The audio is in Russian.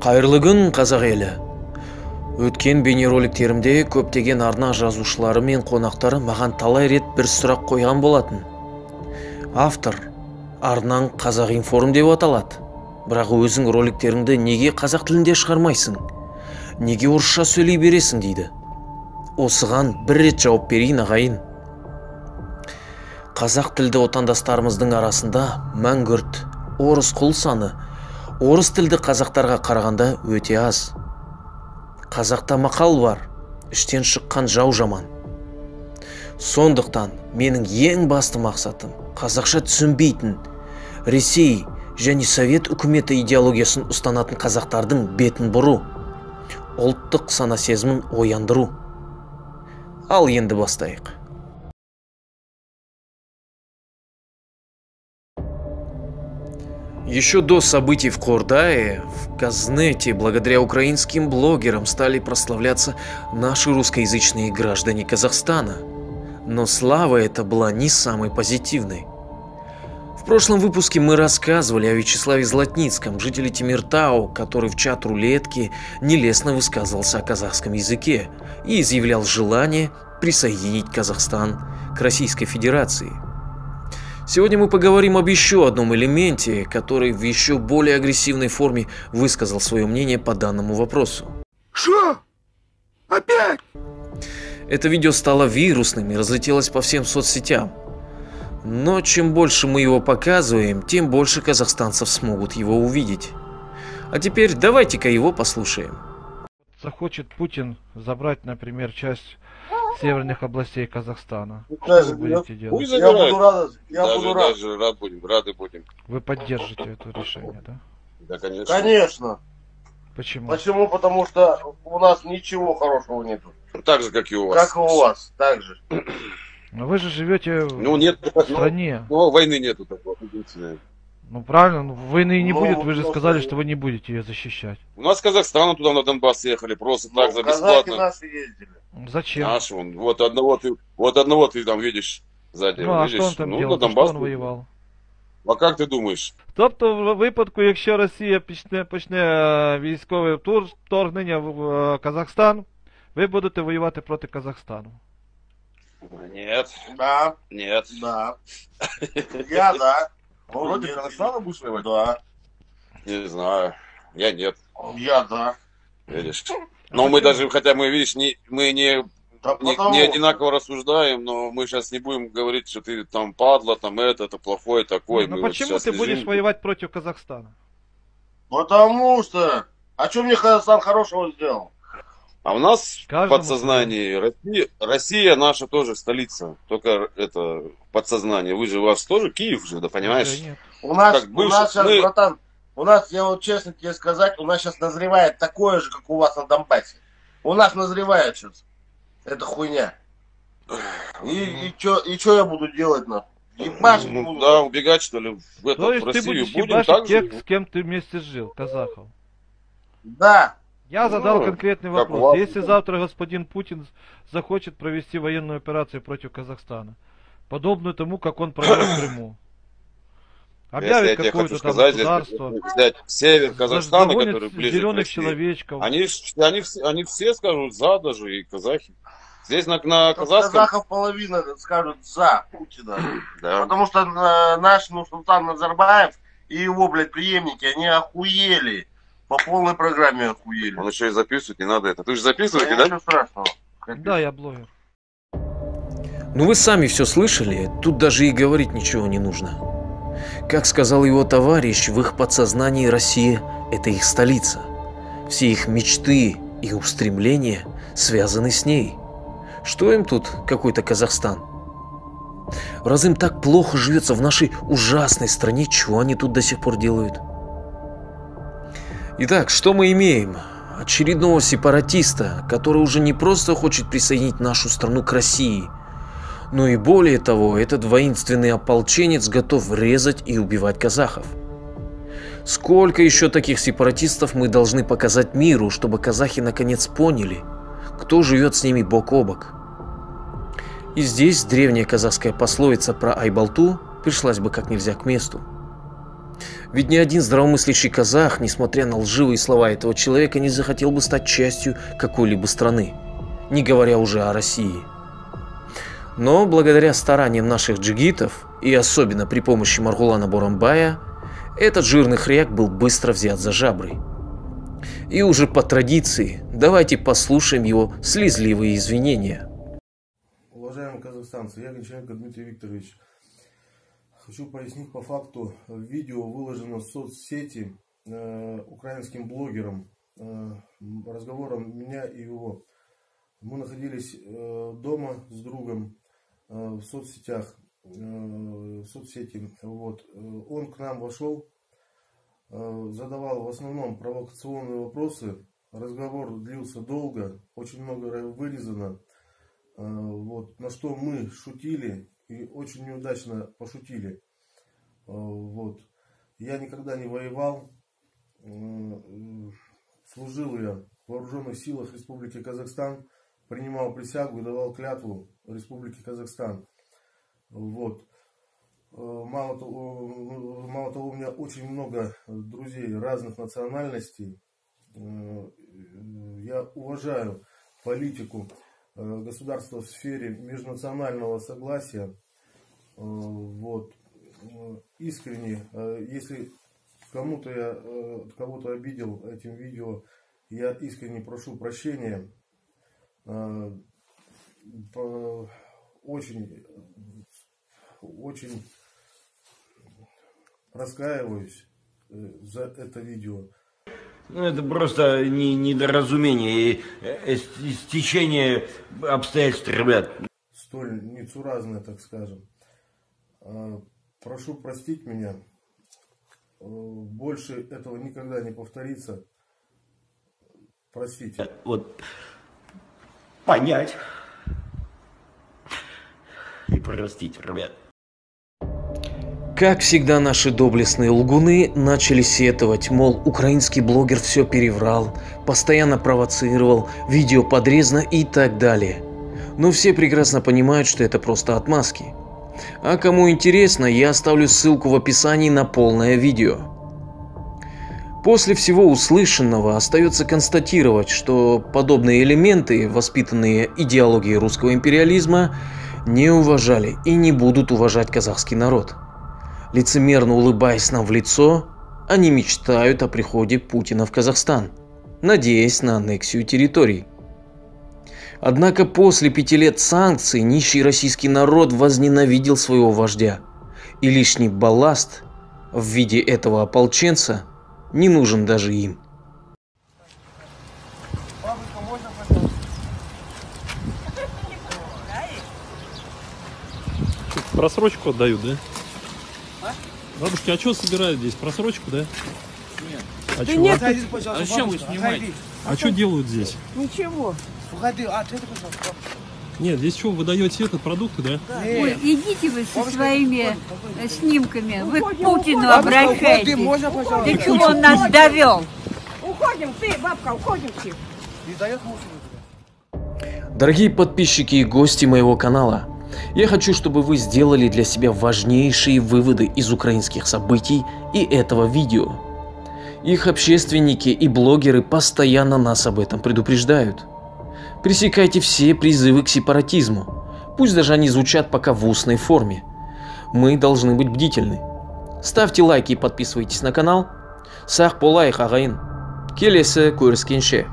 Қайырлы күн, қазақ елі. Өткен бейнероликтерімде көптеген арна жазушылары мен қонақтары маған талай рет бір сұрақ қойған болатын. Автор, арнаң Қазақ Информ деп аталады. Бірақ өзің роликтеріңді неге қазақ тілінде шығармайсың? Неге орысша сөйлей бересің дейді. Осыған бір рет жауап берейін ағайын. Қазақ тілді отандастарымыздың арасында мәңгүрт, орыс құл саны орыс тілді қазақтарға қарағанда өте аз. Қазақта мақал бар, іштен шыққан жау жаман. Сондықтан менің ең басты мақсатым қазақша түсінбейтін, Ресей және Совет үкіметі идеологиясын ұстанатын қазақтардың бетін бұру, ұлттық сана сезімін ояндыру. Ал енді бастайық. Еще до событий в Кордае, в Казнете, благодаря украинским блогерам стали прославляться наши русскоязычные граждане Казахстана. Но слава эта была не самой позитивной. В прошлом выпуске мы рассказывали о Вячеславе Златницком, жителе Темиртау, который в чат рулетки нелестно высказывался о казахском языке и изъявлял желание присоединить Казахстан к Российской Федерации. Сегодня мы поговорим об еще одном элементе, который в еще более агрессивной форме высказал свое мнение по данному вопросу. Что? Опять? Это видео стало вирусным и разлетелось по всем соцсетям. Но чем больше мы его показываем, тем больше казахстанцев смогут его увидеть. А теперь давайте-ка его послушаем. Захочет Путин забрать, например, часть северных областей Казахстана. Даже, что вы будете делать? я буду рад, даже рады будем. Вы поддержите это решение, да? Да, конечно. Конечно. Почему? Почему? Потому что у нас ничего хорошего нету. Так же, как и у вас. Как и у вас, так же. Но вы же живете нет, в стране. Войны нету такого. Ну правильно, войны не Ну, будет, вы же просто- сказали, что вы не будете ее защищать. У нас с Казахстана туда на Донбасс ехали, просто так за Казахи бесплатно. наши ездили. Зачем? Наш вон, вот одного ты там видишь сзади. Ну а видишь? що он там на делал? За Донбасс що він воював? А как ты думаешь? Тобто в випадку, якщо Росія почне військове вторгнення в Казахстан, ви будете воювати проти Казахстану. Нет, Да, нет. да. Я да. Против Казахстана будешь воевать? Да. Не знаю. Я нет, Я да. видишь. Но мы даже, хотя мы, видишь, мы Да не потому- одинаково рассуждаем, но мы сейчас не будем говорить, что ты там падла, там это плохой такой. Ну Мы вот почему сейчас ты будешь лежим. воевать против Казахстана? Потому что... А что мне Казахстан хорошего сделал? А у нас в Каждому подсознании Россия наша тоже столица. Только это подсознание. Вы же, у вас тоже Киев же, да понимаешь? Уже нет. У нас Как бывший- сейчас, мы- братан, у нас, я вот честно тебе сказать, у нас сейчас назревает такое же, как у вас на Донбассе. У нас назревает сейчас. Это хуйня. И чё я буду делать нахуй? Ебашить Ну, буду. да, убегать что ли в, это, То в есть ты Россию будешь будем ебашить так тех, же? с кем ты вместе жил, казахов. Да. Я задал Ну, конкретный как у вопрос. вас, Если да. завтра господин Путин захочет провести военную операцию против Казахстана, подобную тому, как он провел в Крыму, Если я объявит тебе хочу какое-то там сказать, государство, если взять север Казахстана, загонит который ближе к зеленых России, человечков. они все скажут за, даже и казахи. Здесь на Тут казахском... казахов половина скажут за Путина. Да. Потому что наш Нурсултан Назарбаев и его, блядь, преемники, они охуели. По полной программе охуели. Он еще и записывать не надо это. Ты же записываете, Да да? ничего страшного. Да, я блогер. Ну вы сами все слышали, тут даже и говорить ничего не нужно. Как сказал его товарищ, в их подсознании Россия – это их столица. Все их мечты и устремления связаны с ней. Что им тут какой-то Казахстан? Раз им так плохо живется в нашей ужасной стране, чего они тут до сих пор делают? Итак, что мы имеем? Очередного сепаратиста, который уже не просто хочет присоединить нашу страну к России, но и более того, этот воинственный ополченец готов резать и убивать казахов. Сколько еще таких сепаратистов мы должны показать миру, чтобы казахи наконец поняли, кто живет с ними бок о бок? И здесь древняя казахская пословица про Айбалту пришлась бы как нельзя к месту. Ведь ни один здравомыслящий казах, несмотря на лживые слова этого человека, не захотел бы стать частью какой-либо страны, не говоря уже о России. Но благодаря стараниям наших джигитов, и особенно при помощи Маргулана Боромбая, этот жирный хряк был быстро взят за жабры. И уже по традиции давайте послушаем его слезливые извинения. Уважаемые казахстанцы, я Гончаренко Дмитрий Викторович. Хочу пояснить по факту. Видео выложено в соцсети украинским блогером, разговором меня и его. Мы находились дома с другом в соцсетях, в соцсети. Вот. Он к нам вошел, задавал в основном провокационные вопросы. Разговор длился долго, очень много вырезано. Вот. На что мы шутили и очень неудачно пошутили. Вот. Я никогда не воевал. Служил я в вооруженных силах Республики Казахстан. Принимал присягу и давал клятву Республике Казахстан. Вот. Мало того, у меня очень много друзей разных национальностей. Я уважаю политику государства в сфере межнационального согласия. Вот. Искренне, если кого-то обидел этим видео, я искренне прошу прощения. Очень раскаиваюсь за это видео. Ну, это просто недоразумение и стечение обстоятельств, ребят. Столь нецуразное, так скажем. Прошу простить меня. Больше этого никогда не повторится. Простите. Вот понять и простить, ребят. Как всегда, наши доблестные лгуны начали сетовать, мол, украинский блогер все переврал, постоянно провоцировал, видео подрезано и так далее. Но все прекрасно понимают, что это просто отмазки. А кому интересно, я оставлю ссылку в описании на полное видео. После всего услышанного остается констатировать, что подобные элементы, воспитанные идеологией русского империализма, не уважали и не будут уважать казахский народ. Лицемерно улыбаясь нам в лицо, они мечтают о приходе Путина в Казахстан, надеясь на аннексию территорий. Однако после 5 лет санкций нищий российский народ возненавидел своего вождя, и лишний балласт в виде этого ополченца не нужен даже им. Просрочку отдают, да? Бабушки, а что собирают здесь? Просрочку, да? Нет. А да чё? нет, А зачем вы снимаете? А что делают здесь? Ничего. Нет, здесь что, вы даете продукты, да? Ой, идите вы со своими снимками. Вы к Путину обращайтесь. Ты чего он нас довел? Уходим, ты, бабка, уходим все. Дорогие подписчики и гости моего канала, я хочу, чтобы вы сделали для себя важнейшие выводы из украинских событий и этого видео. Их общественники и блогеры постоянно нас об этом предупреждают. Пресекайте все призывы к сепаратизму, пусть даже они звучат пока в устной форме. Мы должны быть бдительны. Ставьте лайки и подписывайтесь на канал. Сах полай хагайн. Келесе көріскенше.